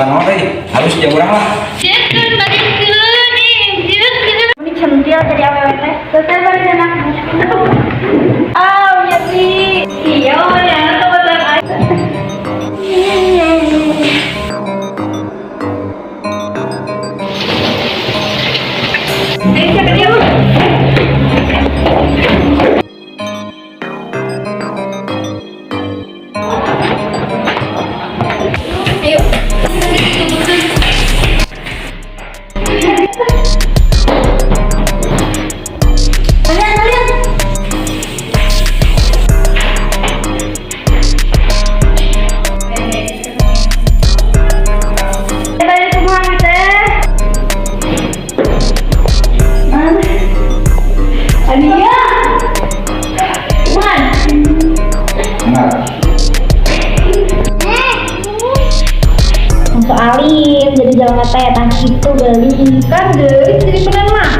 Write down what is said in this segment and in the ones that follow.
musiman harus jauh orang lah. Ini centil jadi awewe teh. Teteh bari anak. Ah, ya sih. Iya, ya teman-teman. Alim jadi jalan teh tang itu beli kan deh jadi bener mah.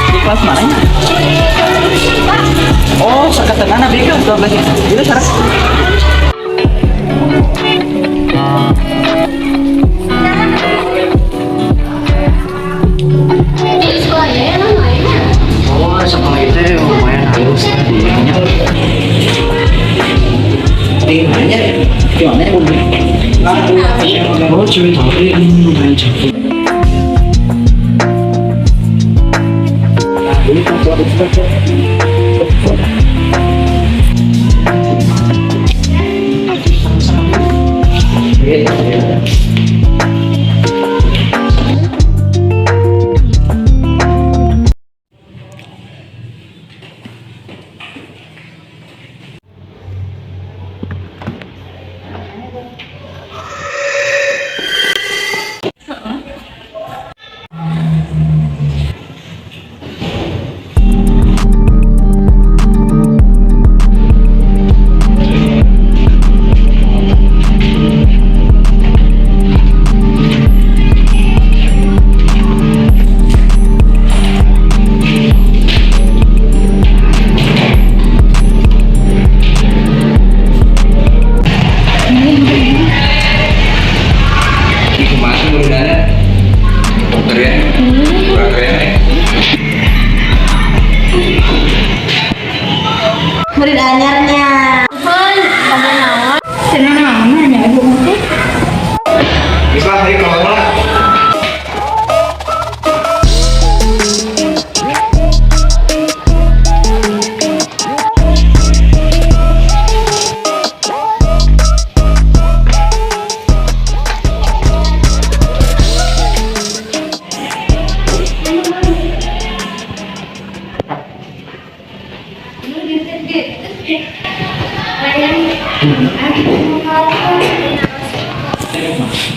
Di kelas mana ya? Oh, sekatan anak BK 12 ya. Itu syarat. Oh, sekolah itu lumayan halus dianya. Tinggalnya gimana ya, Bun? Oh, cewek tapi lumayan cantik. Ini kan suatu Murid anyarnya. Hon, kamu naon? Cenah naon nya ibu teh? Bisa hari kalau lah. Ayo.